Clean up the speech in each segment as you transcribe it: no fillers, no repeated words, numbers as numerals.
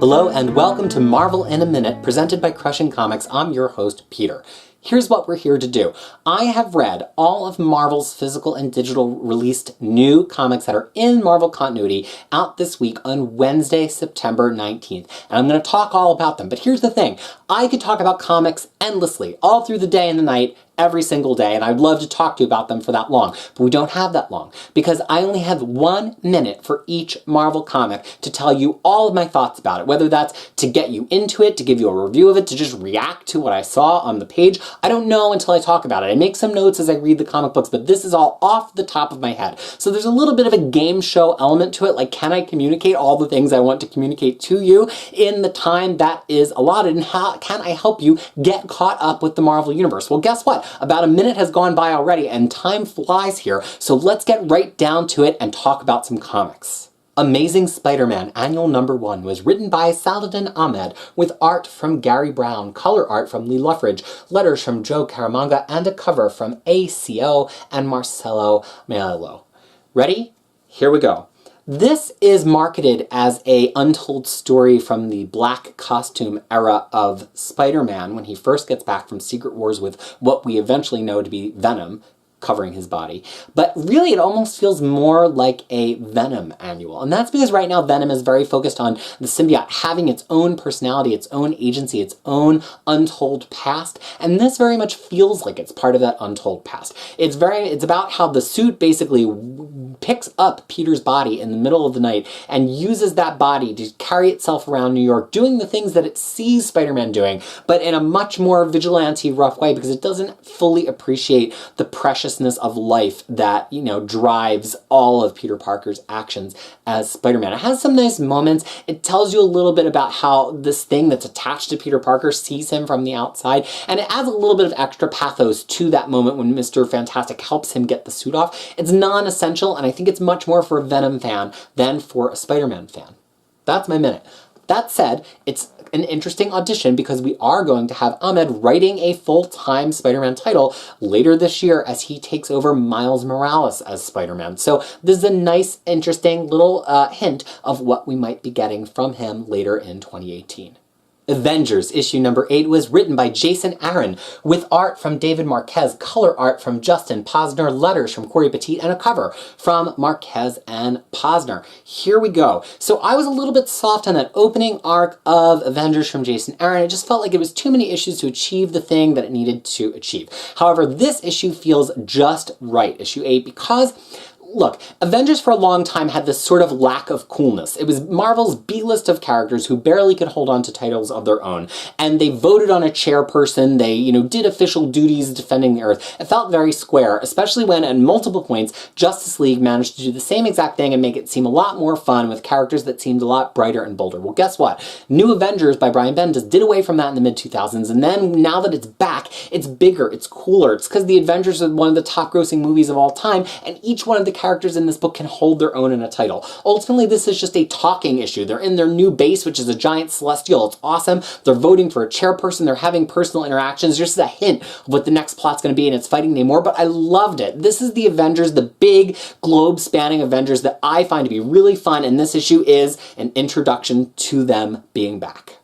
Hello and welcome to Marvel in a Minute, presented by Crushing Comics. I'm your host, Peter. Here's what we're here to do. I have read all of Marvel's physical and digital released new comics that are in Marvel continuity out this week on Wednesday, September 19th. And I'm going to talk all about them. But here's the thing. I could talk about comics endlessly, all through the day and the night, every single day, and I'd love to talk to you about them for that long. But we don't have that long, because I only have 1 minute for each Marvel comic to tell you all of my thoughts about it, whether that's to get you into it, to give you a review of it, to just react to what I saw on the page. I don't know until I talk about it. I make some notes as I read the comic books, but this is all off the top of my head. So there's a little bit of a game show element to it, like can I communicate all the things I want to communicate to you in the time that is allotted, and how can I help you get caught up with the Marvel Universe? Well, guess what? About a minute has gone by already, and time flies here, so let's get right down to it and talk about some comics. Amazing Spider-Man Annual Number 1 was written by Saladin Ahmed, with art from Gary Brown, color art from Lee Luffridge, letters from Joe Caramagna, and a cover from ACO and Marcelo Mello. Ready? Here we go. This is marketed as a untold story from the black costume era of Spider-Man when he first gets back from Secret Wars with what we eventually know to be Venom covering his body. But really it almost feels more like a Venom annual. And that's because right now Venom is very focused on the symbiote having its own personality, its own agency, its own untold past. And this very much feels like it's part of that untold past. It's about how the suit basically picks up Peter's body in the middle of the night and uses that body to carry itself around New York, doing the things that it sees Spider-Man doing, but in a much more vigilante, rough way, because it doesn't fully appreciate the preciousness of life that, drives all of Peter Parker's actions as Spider-Man. It has some nice moments. It tells you a little bit about how this thing that's attached to Peter Parker sees him from the outside, and it adds a little bit of extra pathos to that moment when Mr. Fantastic helps him get the suit off. It's non-essential, and I think it's much more for a Venom fan than for a Spider-Man fan. That's my minute. That said, it's an interesting audition because we are going to have Ahmed writing a full-time Spider-Man title later this year as he takes over Miles Morales as Spider-Man. So this is a nice, interesting little hint of what we might be getting from him later in 2018. Avengers issue number 8 was written by Jason Aaron, with art from David Marquez, color art from Justin Posner, letters from Corey Petit, and a cover from Marquez and Posner. Here we go. So I was a little bit soft on that opening arc of Avengers from Jason Aaron. It just felt like it was too many issues to achieve the thing that it needed to achieve. However, this issue feels just right, issue 8, because look, Avengers for a long time had this sort of lack of coolness. It was Marvel's B-list of characters who barely could hold on to titles of their own. And they voted on a chairperson, they, did official duties defending the Earth. It felt very square, especially when at multiple points Justice League managed to do the same exact thing and make it seem a lot more fun with characters that seemed a lot brighter and bolder. Well, guess what? New Avengers by Brian Bendis did away from that in the mid-2000s, and then now that it's back, it's bigger, it's cooler. It's because the Avengers are one of the top-grossing movies of all time, and each one of the characters in this book can hold their own in a title. Ultimately, this is just a talking issue. They're in their new base, which is a giant celestial. It's awesome. They're voting for a chairperson. They're having personal interactions. Just a hint of what the next plot's going to be, and it's fighting Namor, but I loved it. This is the Avengers, the big globe-spanning Avengers that I find to be really fun, and this issue is an introduction to them being back.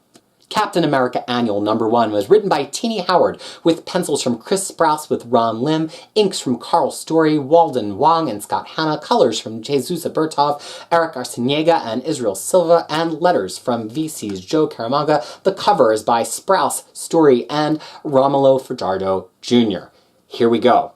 Captain America Annual Number 1 was written by Tini Howard, with pencils from Chris Sprouse with Ron Lim, inks from Carl Story, Walden Wong, and Scott Hanna, colors from Jesus Bertov, Eric Arciniega, and Israel Silva, and letters from VC's Joe Caramagna. The cover is by Sprouse, Story, and Romulo Fajardo Jr. Here we go.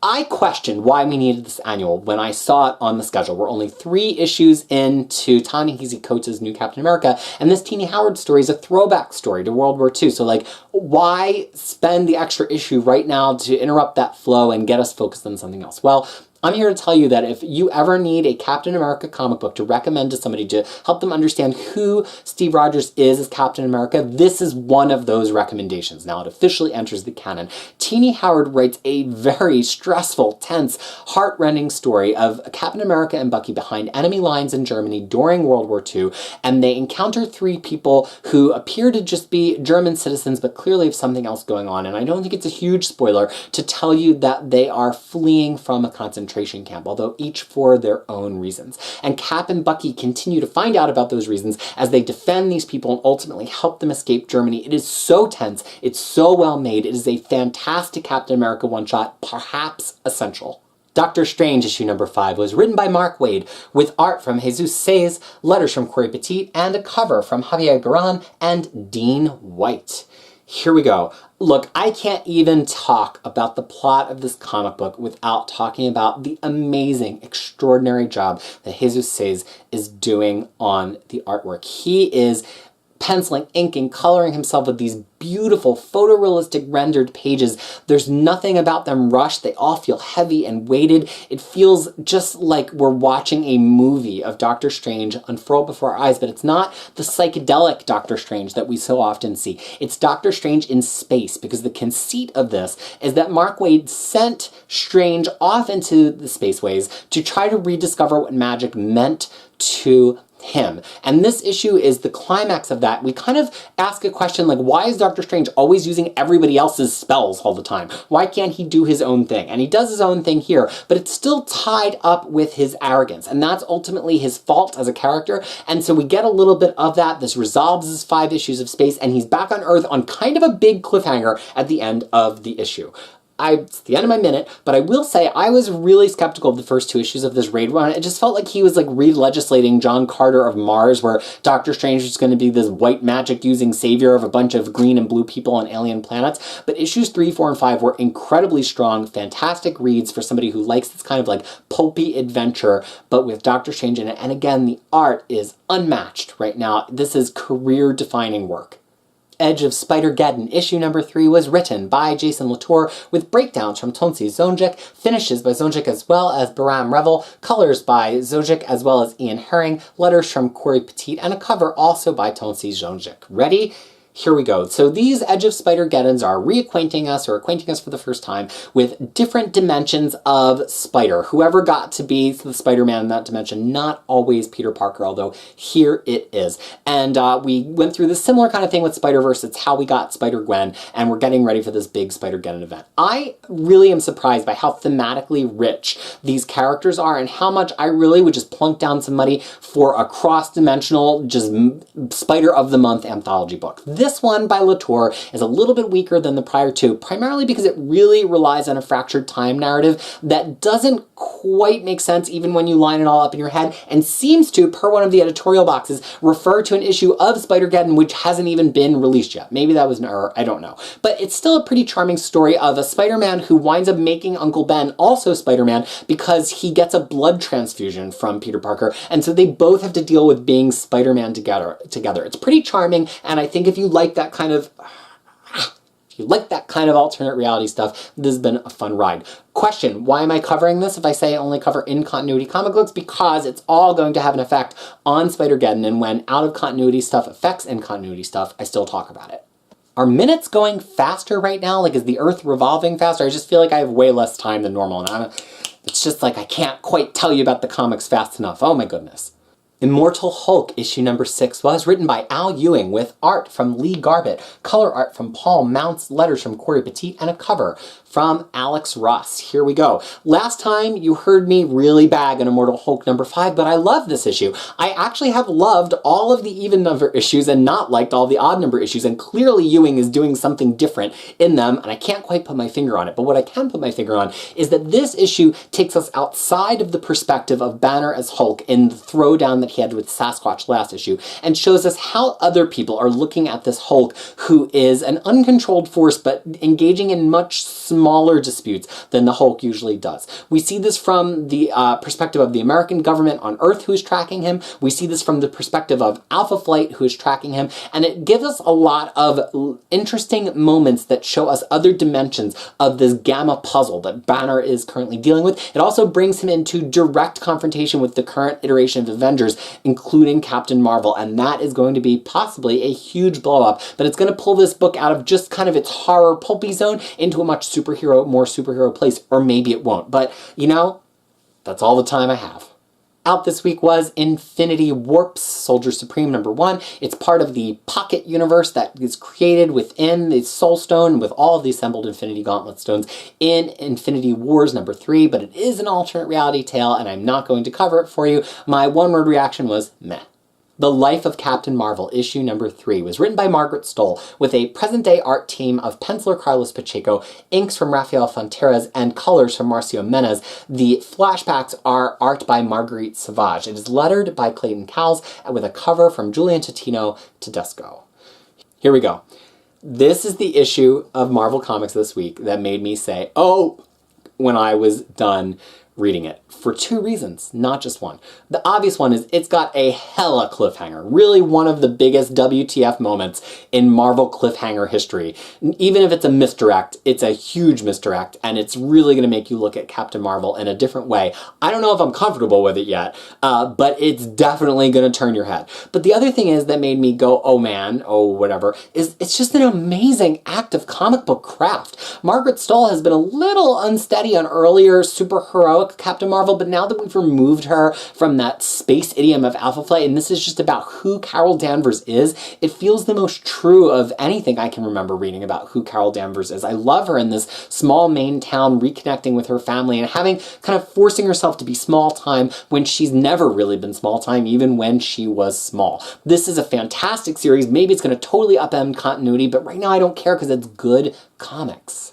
I questioned why we needed this annual when I saw it on the schedule. We're only 3 issues into Ta-Nehisi Coates' new Captain America, and this Tini Howard story is a throwback story to World War II. So, why spend the extra issue right now to interrupt that flow and get us focused on something else? Well, I'm here to tell you that if you ever need a Captain America comic book to recommend to somebody to help them understand who Steve Rogers is as Captain America, this is one of those recommendations. Now it officially enters the canon. Tini Howard writes a very stressful, tense, heart-rending story of Captain America and Bucky behind enemy lines in Germany during World War II, and they encounter 3 people who appear to just be German citizens but clearly have something else going on. And I don't think it's a huge spoiler to tell you that they are fleeing from a concentration concentration camp, although each for their own reasons. And Cap and Bucky continue to find out about those reasons as they defend these people and ultimately help them escape Germany. It is so tense, it's so well made, it is a fantastic Captain America one-shot, perhaps essential. Doctor Strange issue number 5 was written by Mark Waid, with art from Jesus Sayes, letters from Cory Petit, and a cover from Javier Garran and Dean White. Here we go. Look, I can't even talk about the plot of this comic book without talking about the amazing, extraordinary job that Jesus Sayes is doing on the artwork. He is penciling, inking, coloring himself with these beautiful photorealistic rendered pages. There's nothing about them rushed. They all feel heavy and weighted. It feels just like we're watching a movie of Doctor Strange unfurl before our eyes, but it's not the psychedelic Doctor Strange that we so often see. It's Doctor Strange in space, because the conceit of this is that Mark Waid sent Strange off into the spaceways to try to rediscover what magic meant to him. And this issue is the climax of that. We kind of ask a question like, why is Doctor Strange always using everybody else's spells all the time? Why can't he do his own thing? And he does his own thing here, but it's still tied up with his arrogance. And that's ultimately his fault as a character. And so we get a little bit of that. This resolves his 5 issues of space, and he's back on Earth on kind of a big cliffhanger at the end of the issue. It's the end of my minute, but I will say I was really skeptical of the first 2 issues of this raid run. It just felt like he was like re-legislating John Carter of Mars, where Doctor Strange is going to be this white magic using savior of a bunch of green and blue people on alien planets. But issues 3, 4, and 5 were incredibly strong, fantastic reads for somebody who likes this kind of like pulpy adventure, but with Doctor Strange in it. And again, the art is unmatched right now. This is career-defining work. Edge of Spider-Geddon issue number 3 was written by Jason Latour, with breakdowns from Tonsi Zonjic, finishes by Zonjic as well as Baram Revel, colors by Zonjic as well as Ian Herring, letters from Cory Petit, and a cover also by Tonsi Zonjic. Ready? Here we go. So these Edge of Spider-Geddons are reacquainting us, or acquainting us for the first time, with different dimensions of Spider. Whoever got to be the Spider-Man in that dimension, not always Peter Parker, although here it is. And we went through this similar kind of thing with Spider-Verse. It's how we got Spider-Gwen, and we're getting ready for this big Spider-Geddon event. I really am surprised by how thematically rich these characters are, and how much I really would just plunk down some money for a cross-dimensional, just Spider of the Month anthology book. This one by Latour is a little bit weaker than the prior 2, primarily because it really relies on a fractured time narrative that doesn't quite make sense even when you line it all up in your head, and seems to, per one of the editorial boxes, refer to an issue of Spider-Geddon which hasn't even been released yet. Maybe that was an error, I don't know. But it's still a pretty charming story of a Spider-Man who winds up making Uncle Ben also Spider-Man because he gets a blood transfusion from Peter Parker, and so they both have to deal with being Spider-Man together. It's pretty charming, and I think if you like that kind of alternate reality stuff, this has been a fun ride. Question, why am I covering this if I say I only cover in-continuity comic books? Because it's all going to have an effect on Spider-Geddon, and when out-of-continuity stuff affects in-continuity stuff, I still talk about it. Are minutes going faster right now? Like, is the Earth revolving faster? I just feel like I have way less time than normal, and it's just like I can't quite tell you about the comics fast enough. Oh my goodness. Immortal Hulk issue number 6 was written by Al Ewing, with art from Lee Garbett, color art from Paul Mounts, letters from Cory Petit, and a cover from Alex Ross. Here we go. Last time you heard me really bag on Immortal Hulk number 5, but I love this issue. I actually have loved all of the even number issues and not liked all the odd number issues, and clearly Ewing is doing something different in them, and I can't quite put my finger on it. But what I can put my finger on is that this issue takes us outside of the perspective of Banner as Hulk in the throwdown that he had with Sasquatch last issue, and shows us how other people are looking at this Hulk, who is an uncontrolled force but engaging in much smaller disputes than the Hulk usually does. We see this from the perspective of the American government on Earth, who is tracking him. We see this from the perspective of Alpha Flight, who is tracking him, and it gives us a lot of interesting moments that show us other dimensions of this gamma puzzle that Banner is currently dealing with. It also brings him into direct confrontation with the current iteration of Avengers, including Captain Marvel, and that is going to be possibly a huge blow-up, but it's going to pull this book out of just kind of its horror pulpy zone into a much more superhero place, or maybe it won't. But, you know, that's all the time I have. out this week was Infinity Warp's Soldier Supreme #1. It's part of the Pocket universe that is created within the Soul Stone with all of the assembled Infinity Gauntlet Stones in Infinity Wars #3, but it is an alternate reality tale, and I'm not going to cover it for you. My one-word reaction was meh. The Life of Captain Marvel, issue #3, was written by Margaret Stohl with a present-day art team of penciler Carlos Pacheco, inks from Rafael Fonteras, and colors from Marcio Menez. The flashbacks are art by Marguerite Sauvage. It is lettered by Clayton Cowles with a cover from Julian Totino Tedesco. Here we go. This is the issue of Marvel Comics this week that made me say, oh, when I was done reading it, for two reasons, not just one. The obvious one is it's got a hella cliffhanger, really one of the biggest WTF moments in Marvel cliffhanger history. Even if it's a misdirect, it's a huge misdirect, and it's really going to make you look at Captain Marvel in a different way. I don't know if I'm comfortable with it yet, but it's definitely going to turn your head. But the other thing is that made me go, oh man, oh whatever, is it's just an amazing act of comic book craft. Margaret Stohl has been a little unsteady on earlier super heroic Captain Marvel, but now that we've removed her from that space idiom of Alpha Flight, and this is just about who Carol Danvers is, it feels the most true of anything I can remember reading about who Carol Danvers is. I love her in this small Maine town reconnecting with her family and having kind of forcing herself to be small time when she's never really been small time, even when she was small. This is a fantastic series. Maybe it's going to totally upend continuity, but right now I don't care because it's good comics.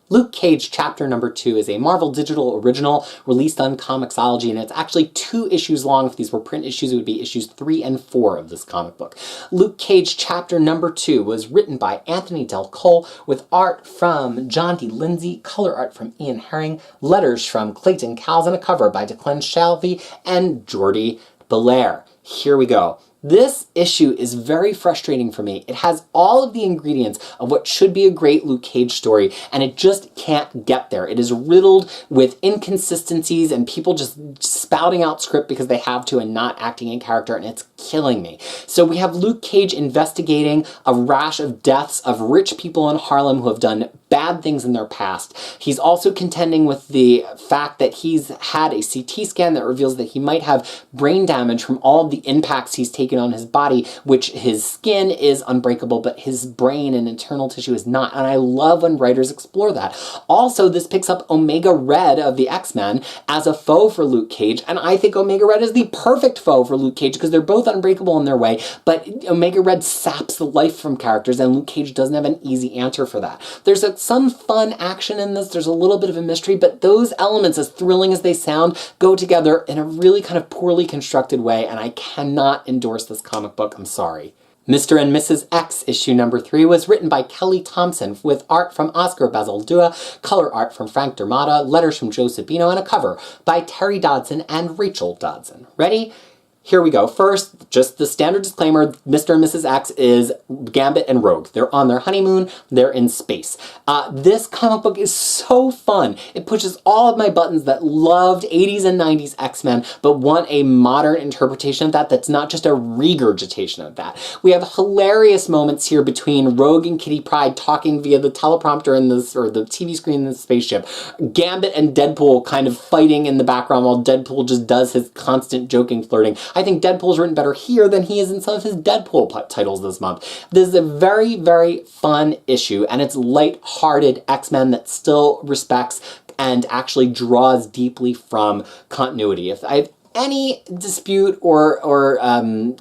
Luke Cage Chapter #2 is a Marvel Digital original released on Comixology, and it's actually 2 issues long. If these were print issues, it would be issues 3 and 4 of this comic book. Luke Cage Chapter #2 was written by Anthony Del Cole with art from John D. Lindsay, color art from Ian Herring, letters from Clayton Cowles, and a cover by Declan Shalvey and Jordi Belair. Here we go. This issue is very frustrating for me. It has all of the ingredients of what should be a great Luke Cage story, and it just can't get there. It is riddled with inconsistencies and people just spouting out script because they have to and not acting in character, and it's killing me. So we have Luke Cage investigating a rash of deaths of rich people in Harlem who have done bad things in their past. He's also contending with the fact that he's had a CT scan that reveals that he might have brain damage from all of the impacts he's taken on his body, which his skin is unbreakable, but his brain and internal tissue is not. And I love when writers explore that. Also, this picks up Omega Red of the X-Men as a foe for Luke Cage, and I think Omega Red is the perfect foe for Luke Cage because they're both unbreakable in their way, but Omega Red saps the life from characters, and Luke Cage doesn't have an easy answer for that. There's some fun action in this, there's a little bit of a mystery, but those elements, as thrilling as they sound, go together in a really kind of poorly constructed way, and I cannot endorse this comic book, I'm sorry. Mr. and Mrs. X issue #3 was written by Kelly Thompson with art from Oscar Bazaldua, color art from Frank Dermata, letters from Joe Sabino, and a cover by Terry Dodson and Rachel Dodson. Ready? Here we go. First, just the standard disclaimer, Mr. and Mrs. X is Gambit and Rogue. They're on their honeymoon, they're in space. This comic book is so fun. It pushes all of my buttons that loved 80s and 90s X-Men, but want a modern interpretation of that that's not just a regurgitation of that. We have hilarious moments here between Rogue and Kitty Pryde talking via the teleprompter in this, or the TV screen in the spaceship. Gambit and Deadpool kind of fighting in the background while Deadpool just does his constant joking flirting. I think Deadpool's written better here than he is in some of his Deadpool titles this month. This is a very, very fun issue, and it's light-hearted X-Men that still respects and actually draws deeply from continuity. If I have any dispute or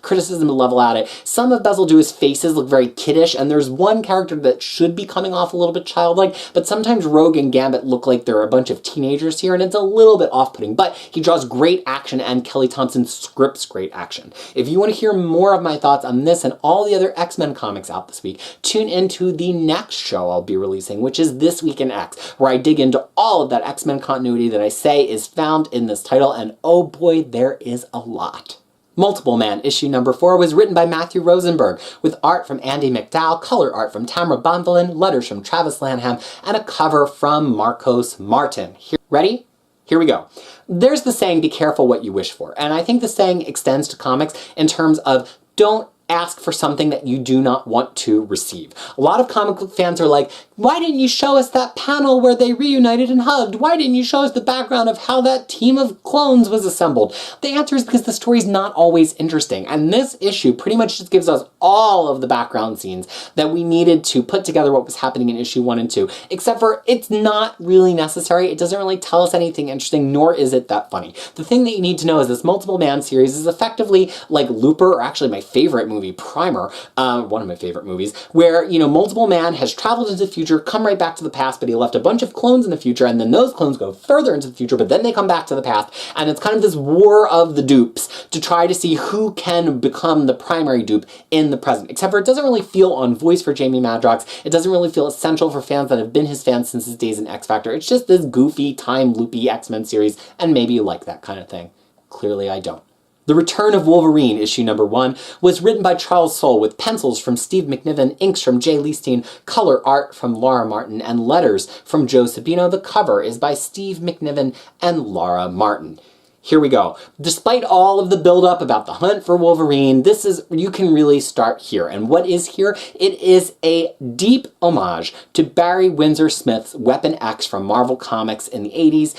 criticism to level at it, some of Bazaldua's faces look very kiddish, and there's one character that should be coming off a little bit childlike, but sometimes Rogue and Gambit look like they're a bunch of teenagers here, and it's a little bit off-putting, but he draws great action, and Kelly Thompson scripts great action. If you want to hear more of my thoughts on this and all the other X-Men comics out this week, tune into the next show I'll be releasing, which is This Week in X, where I dig into all of that X-Men continuity that I say is found in this title, and oh boy, there is a lot. Multiple Man issue #4 was written by Matthew Rosenberg with art from Andy McDowell, color art from Tamara Bonvillain, letters from Travis Lanham, and a cover from Marcos Martin. Ready? Here we go. There's the saying, be careful what you wish for. And I think the saying extends to comics in terms of don't ask for something that you do not want to receive. A lot of comic book fans are like, why didn't you show us that panel where they reunited and hugged? Why didn't you show us the background of how that team of clones was assembled? The answer is because the story's not always interesting, and this issue pretty much just gives us all of the background scenes that we needed to put together what was happening in issue 1 and 2, except for it's not really necessary. It doesn't really tell us anything interesting, nor is it that funny. The thing that you need to know is this Multiple Man series is effectively like Looper, or actually my favorite movie, Primer, one of my favorite movies, where, you know, Multiple Man has traveled into the future, come right back to the past, but he left a bunch of clones in the future, and then those clones go further into the future, but then they come back to the past, and it's kind of this war of the dupes to try to see who can become the primary dupe in the present. Except for it doesn't really feel on voice for Jamie Madrox. It doesn't really feel essential for fans that have been his fans since his days in X Factor. It's just this goofy, time-loopy X-Men series, and maybe you like that kind of thing. Clearly I don't. The Return of Wolverine, issue number 1, was written by Charles Soule with pencils from Steve McNiven, inks from Jay Leestein, color art from Laura Martin, and letters from Joe Sabino. The cover is by Steve McNiven and Laura Martin. Here we go. Despite all of the build-up about the hunt for Wolverine, you can really start here. And what is here? It is a deep homage to Barry Windsor Smith's Weapon X from Marvel Comics in the 80s.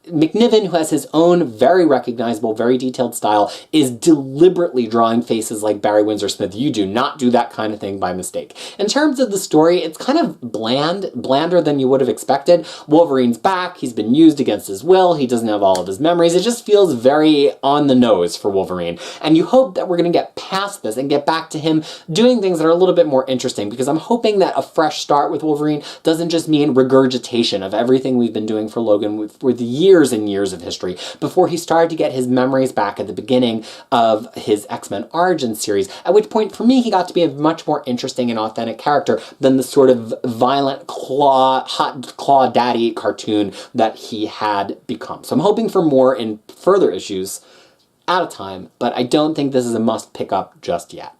McNiven, who has his own very recognizable, very detailed style, is deliberately drawing faces like Barry Windsor Smith. You do not do that kind of thing by mistake. In terms of the story, it's kind of blander than you would have expected. Wolverine's back, he's been used against his will, he doesn't have all of his memories. It just feels very on the nose for Wolverine. And you hope that we're going to get past this and get back to him doing things that are a little bit more interesting, because I'm hoping that a fresh start with Wolverine doesn't just mean regurgitation of everything we've been doing for Logan for the years and years of history before he started to get his memories back at the beginning of his X-Men Origins series, at which point for me he got to be a much more interesting and authentic character than the sort of violent hot claw daddy cartoon that he had become. So I'm hoping for more in further issues at a time, but I don't think this is a must pick up just yet.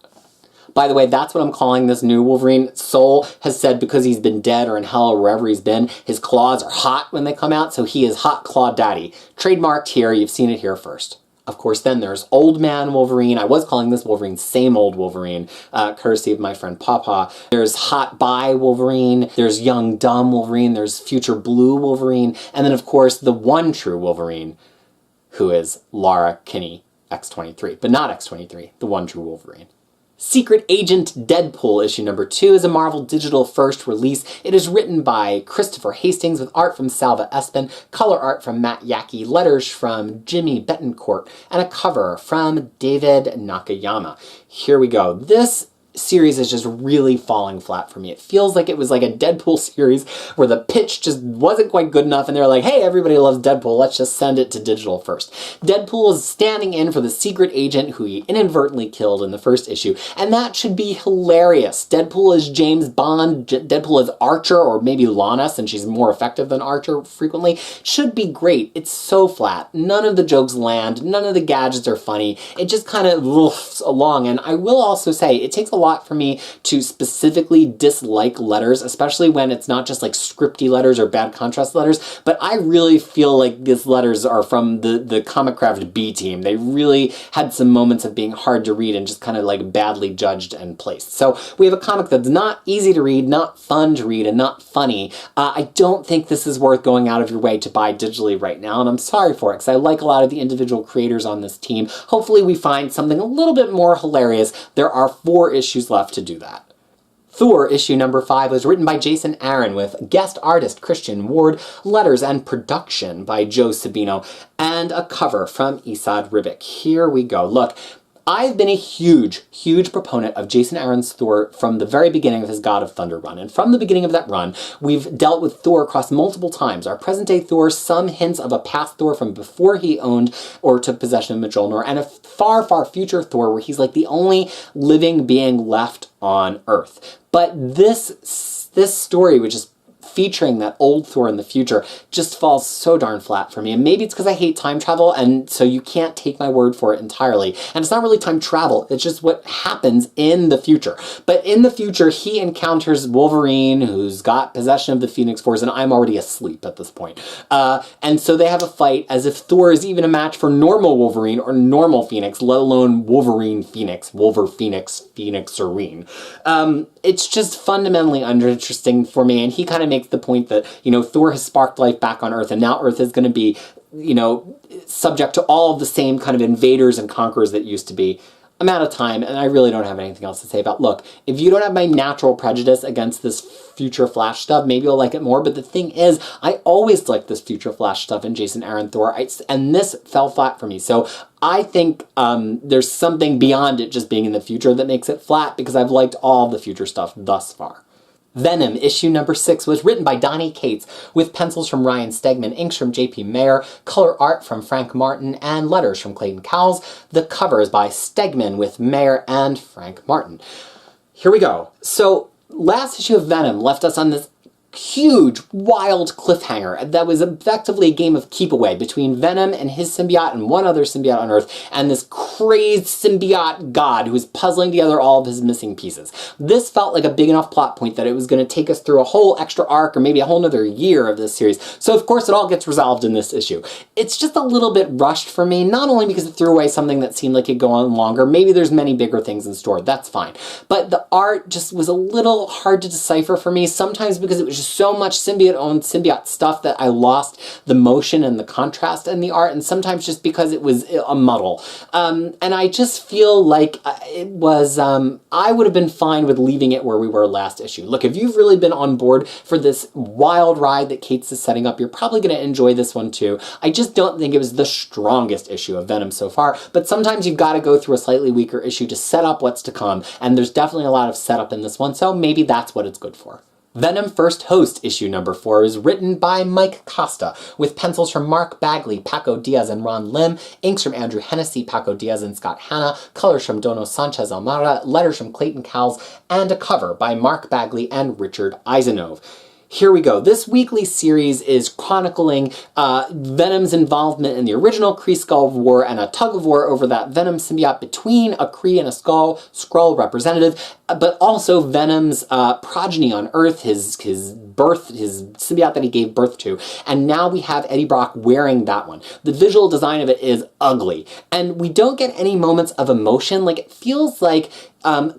By the way, that's what I'm calling this new Wolverine. Soule has said because he's been dead or in hell or wherever he's been, his claws are hot when they come out, so he is Hot Claw Daddy. Trademarked here, you've seen it here first. Of course, then there's Old Man Wolverine. I was calling this Wolverine Same Old Wolverine, courtesy of my friend Pawpaw. There's Hot By Wolverine. There's Young Dumb Wolverine. There's Future Blue Wolverine. And then, of course, the one true Wolverine, who is Lara Kinney, X-23. But not X-23, the one true Wolverine. Secret Agent Deadpool, issue number 2, is a Marvel Digital first release. It is written by Christopher Hastings with art from Salva Espin, color art from Matt Yackey, letters from Jimmy Betancourt, and a cover from David Nakayama. Here we go. This series is just really falling flat for me. It feels like it was like a Deadpool series where the pitch just wasn't quite good enough and they're like, hey, everybody loves Deadpool, let's just send it to digital first. Deadpool is standing in for the secret agent who he inadvertently killed in the first issue, and that should be hilarious. Deadpool is James Bond, Deadpool is Archer, or maybe Lana, since she's more effective than Archer frequently. Should be great. It's so flat. None of the jokes land, none of the gadgets are funny. It just kind of woofs along, and I will also say, it takes a lot for me to specifically dislike letters, especially when it's not just like scripty letters or bad contrast letters, but I really feel like these letters are from the Comic Craft B team. They really had some moments of being hard to read and just kind of like badly judged and placed. So we have a comic that's not easy to read, not fun to read, and not funny. I don't think this is worth going out of your way to buy digitally right now, and I'm sorry for it because I like a lot of the individual creators on this team. Hopefully we find something a little bit more hilarious. There are 4 issues left to do that. Thor, issue number 5, was written by Jason Aaron with guest artist Christian Ward, letters and production by Joe Sabino, and a cover from Esad Ribic. Here we go. Look, I've been a huge, huge proponent of Jason Aaron's Thor from the very beginning of his God of Thunder run. And from the beginning of that run, we've dealt with Thor across multiple times. Our present-day Thor, some hints of a past Thor from before he owned or took possession of Mjolnir, and a far, far future Thor where he's like the only living being left on Earth. But this story, which is featuring that old Thor in the future just falls so darn flat for me. And maybe it's because I hate time travel, and so you can't take my word for it entirely. And it's not really time travel, it's just what happens in the future. But in the future, he encounters Wolverine, who's got possession of the Phoenix Force, and I'm already asleep at this point. And so they have a fight as if Thor is even a match for normal Wolverine or normal Phoenix, let alone Wolverine Phoenix, Phoenixerine. It's just fundamentally uninteresting for me, and he kind of makes the point that, you know, Thor has sparked life back on Earth, and now Earth is going to be, you know, subject to all of the same kind of invaders and conquerors that used to be. I'm out of time, and I really don't have anything else to say about, look, if you don't have my natural prejudice against this future Flash stuff, maybe you'll like it more, but the thing is, I always like this future Flash stuff in Jason Aaron Thor, and this fell flat for me. So I think there's something beyond it just being in the future that makes it flat, because I've liked all the future stuff thus far. Venom, issue number 6, was written by Donny Cates, with pencils from Ryan Stegman, inks from J.P. Mayer, color art from Frank Martin, and letters from Clayton Cowles. The cover is by Stegman, with Mayer and Frank Martin. Here we go. So, last issue of Venom left us on this huge, wild cliffhanger that was effectively a game of keep away between Venom and his symbiote and one other symbiote on Earth, and this crazed symbiote god who was puzzling together all of his missing pieces. This felt like a big enough plot point that it was going to take us through a whole extra arc or maybe a whole nother year of this series. So of course it all gets resolved in this issue. It's just a little bit rushed for me, not only because it threw away something that seemed like it could go on longer, maybe there's many bigger things in store, that's fine. But the art just was a little hard to decipher for me, sometimes because it was just so much symbiote-owned symbiote stuff that I lost the motion and the contrast in the art, and sometimes just because it was a muddle. And I just feel like it was, I would have been fine with leaving it where we were last issue. Look, if you've really been on board for this wild ride that Cates is setting up, you're probably going to enjoy this one too. I just don't think it was the strongest issue of Venom so far, but sometimes you've got to go through a slightly weaker issue to set up what's to come, and there's definitely a lot of setup in this one, so maybe that's what it's good for. Venom First Host, issue number 4, is written by Mike Costa, with pencils from Mark Bagley, Paco Diaz, and Ron Lim, inks from Andrew Hennessy, Paco Diaz, and Scott Hanna, colors from Dono Sanchez Almada, letters from Clayton Cowles, and a cover by Mark Bagley and Richard Eisenove. Here we go. This weekly series is chronicling Venom's involvement in the original Kree-Skrull War and a tug-of-war over that Venom symbiote between a Kree and a Skrull representative, but also Venom's progeny on Earth, his birth, his symbiote that he gave birth to. And now we have Eddie Brock wearing that one. The visual design of it is ugly, and we don't get any moments of emotion. Like, it feels like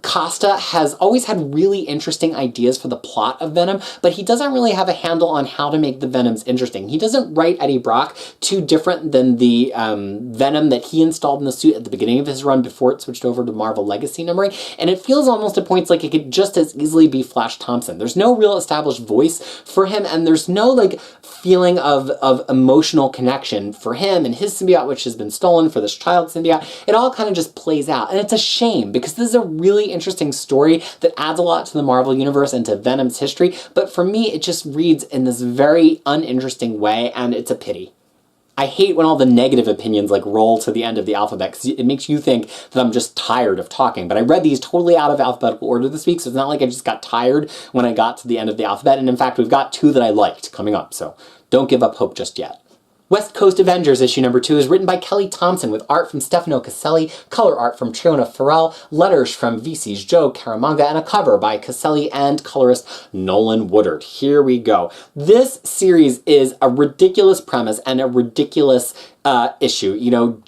Costa has always had really interesting ideas for the plot of Venom, but he doesn't really have a handle on how to make the Venoms interesting. He doesn't write Eddie Brock too different than the Venom that he installed in the suit at the beginning of his run before it switched over to Marvel Legacy numbering, and it feels almost at points like it could just as easily be Flash Thompson. There's no real established voice for him, and there's no like feeling of emotional connection for him and his symbiote, which has been stolen, for this child symbiote. It all kind of just plays out, and it's a shame because this is a really interesting story that adds a lot to the Marvel Universe and to Venom's history, but for me it just reads in this very uninteresting way, and it's a pity. I hate when all the negative opinions like roll to the end of the alphabet, because it makes you think that I'm just tired of talking. But I read these totally out of alphabetical order this week, so it's not like I just got tired when I got to the end of the alphabet. And in fact, we've got 2 that I liked coming up, so don't give up hope just yet. West Coast Avengers issue number 2 is written by Kelly Thompson, with art from Stefano Caselli, color art from Triona Farrell, letters from VC's Joe Caramanga, and a cover by Caselli and colorist Nolan Woodard. Here we go. This series is a ridiculous premise and a ridiculous issue. You know,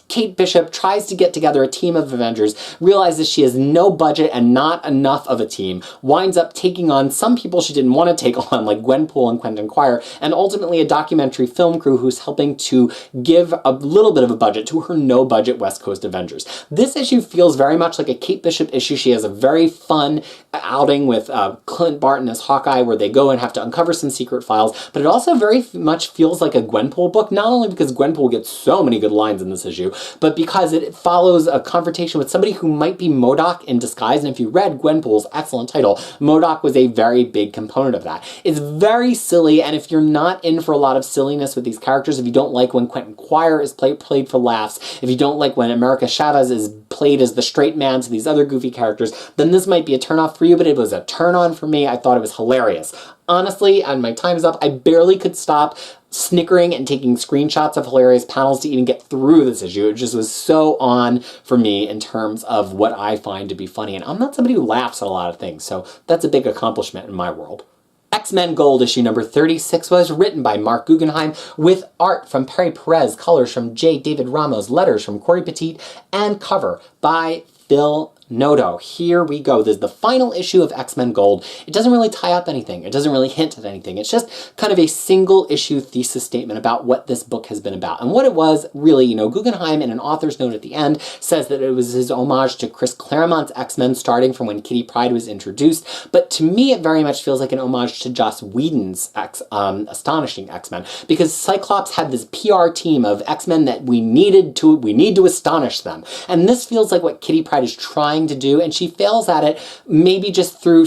Kate Bishop tries to get together a team of Avengers, realizes she has no budget and not enough of a team, winds up taking on some people she didn't want to take on, like Gwenpool and Quentin Quire, and ultimately a documentary film crew who's helping to give a little bit of a budget to her no-budget West Coast Avengers. This issue feels very much like a Kate Bishop issue. She has a very fun outing with Clint Barton as Hawkeye, where they go and have to uncover some secret files, but it also very much feels like a Gwenpool book, not only because Gwenpool gets so many good lines in this issue, but because it follows a confrontation with somebody who might be MODOK in disguise. And if you read Gwenpool's excellent title, MODOK was a very big component of that. It's very silly, and if you're not in for a lot of silliness with these characters, if you don't like when Quentin Quire is played for laughs, if you don't like when America Chavez is played as the straight man to these other goofy characters, then this might be a turnoff for you, but it was a turn on for me. I thought it was hilarious. Honestly, and my time is up, I barely could stop snickering and taking screenshots of hilarious panels to even get through this issue. It just was so on for me in terms of what I find to be funny, and I'm not somebody who laughs at a lot of things, so that's a big accomplishment in my world. X-Men Gold issue number 36 was written by Mark Guggenheim with art from Perry Perez, colors from J. David Ramos, letters from Corey Petit, and cover by Phil Noto. Here we go. This is the final issue of X-Men Gold. It doesn't really tie up anything. It doesn't really hint at anything. It's just kind of a single issue thesis statement about what this book has been about. And what it was, really, you know, Guggenheim in an author's note at the end says that it was his homage to Chris Claremont's X-Men starting from when Kitty Pryde was introduced. But to me, it very much feels like an homage to Joss Whedon's Astonishing X-Men, because Cyclops had this PR team of X-Men that we need to astonish them. And this feels like what Kitty Pryde is trying to do, and she fails at it, maybe just through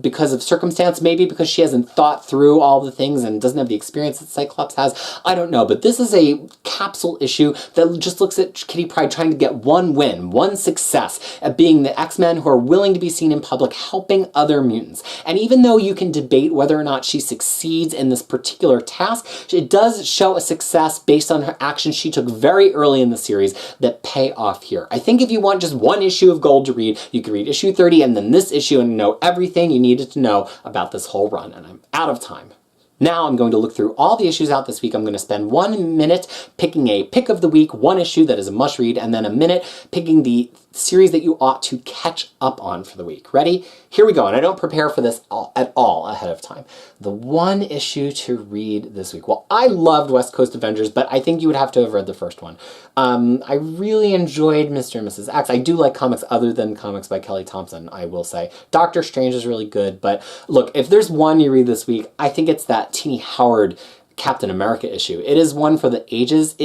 because of circumstance, maybe because she hasn't thought through all the things and doesn't have the experience that Cyclops has. I don't know, but this is a capsule issue that just looks at Kitty Pryde trying to get one win, one success at being the X-Men who are willing to be seen in public helping other mutants. And even though you can debate whether or not she succeeds in this particular task, it does show a success based on her actions she took very early in the series that pay off here. I think if you want just one issue of Gold to read, you can read issue 30 and then this issue and know everything you needed to know about this whole run, and I'm out of time. Now I'm going to look through all the issues out this week. I'm going to spend 1 minute picking a pick of the week, one issue that is a must read, and then a minute picking the series that you ought to catch up on for the week. Ready? Here we go. And I don't prepare for this at all ahead of time. The one issue to read this week. Well, I loved West Coast Avengers, but I think you would have to have read the first one. I really enjoyed Mr. and Mrs. X. I do like comics other than comics by Kelly Thompson, I will say. Doctor Strange is really good, but look, if there's one you read this week, I think it's that Tini Howard Captain America issue. It is one for the ages.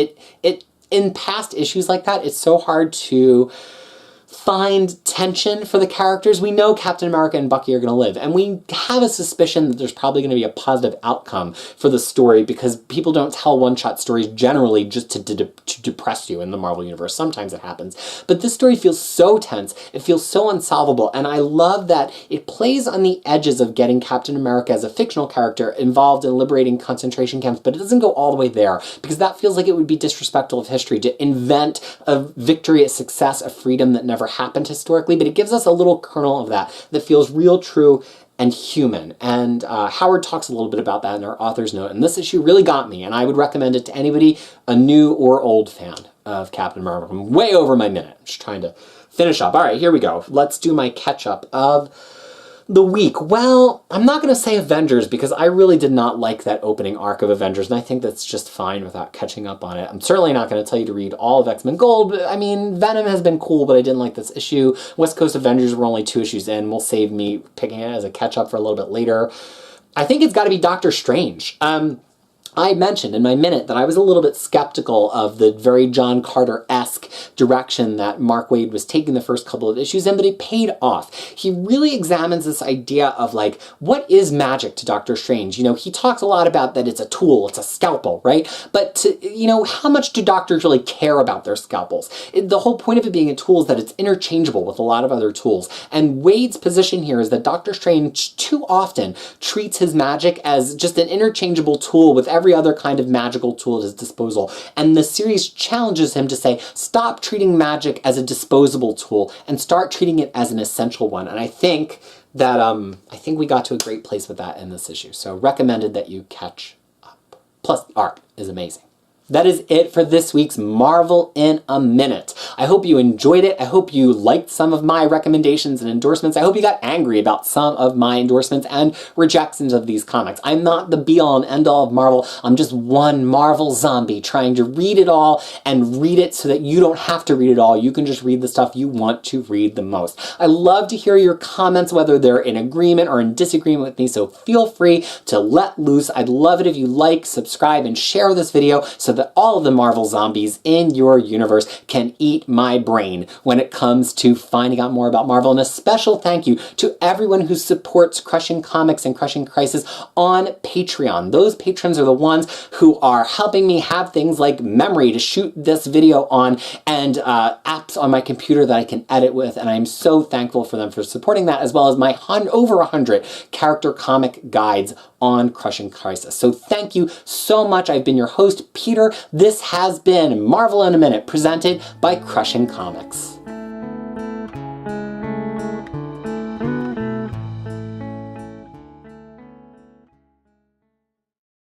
In past issues like that, it's so hard to find tension for the characters. We know Captain America and Bucky are going to live, and we have a suspicion that there's probably going to be a positive outcome for the story, because people don't tell one-shot stories generally just to depress you in the Marvel Universe. Sometimes it happens. But this story feels so tense, it feels so unsolvable, and I love that it plays on the edges of getting Captain America as a fictional character involved in liberating concentration camps, but it doesn't go all the way there, because that feels like it would be disrespectful of history to invent a victory, a success, a freedom that never happened historically, but it gives us a little kernel of that feels real, true, and human. And Howard talks a little bit about that in our author's note, and this issue really got me, and I would recommend it to anybody, a new or old fan of Captain America. I'm way over my minute. I'm just trying to finish up. All right, here we go. Let's do my catch-up of the week. Well, I'm not going to say Avengers, because I really did not like that opening arc of Avengers, and I think that's just fine without catching up on it. I'm certainly not going to tell you to read all of X-Men Gold. I mean, Venom has been cool, but I didn't like this issue. West Coast Avengers were only 2 issues in. We'll save me picking it as a catch-up for a little bit later. I think it's got to be Doctor Strange. I mentioned in my minute that I was a little bit skeptical of the very John Carter-esque direction that Mark Waid was taking the first couple of issues in, but it paid off. He really examines this idea of, like, what is magic to Doctor Strange? You know, he talks a lot about that it's a tool, it's a scalpel, right? But, you know, how much do doctors really care about their scalpels? The whole point of it being a tool is that it's interchangeable with a lot of other tools. And Wade's position here is that Doctor Strange too often treats his magic as just an interchangeable tool with every other kind of magical tool at his disposal. And the series challenges him to say, stop treating magic as a disposable tool and start treating it as an essential one. And I think that, we got to a great place with that in this issue. So recommended that you catch up. Plus, the art is amazing. That is it for this week's Marvel in a Minute. I hope you enjoyed it. I hope you liked some of my recommendations and endorsements. I hope you got angry about some of my endorsements and rejections of these comics. I'm not the be-all and end-all of Marvel. I'm just one Marvel zombie trying to read it all and read it so that you don't have to read it all. You can just read the stuff you want to read the most. I love to hear your comments, whether they're in agreement or in disagreement with me, so feel free to let loose. I'd love it if you like, subscribe, and share this video so that all of the Marvel zombies in your universe can eat my brain when it comes to finding out more about Marvel. And a special thank you to everyone who supports Crushing Comics and Crushing Crisis on Patreon. Those patrons are the ones who are helping me have things like memory to shoot this video on and apps on my computer that I can edit with, and I'm so thankful for them for supporting that, as well as my over 100 character comic guides on Crushing Crisis. So thank you so much. I've been your host, Peter. This has been Marvel in a Minute, presented by Crushing Comics.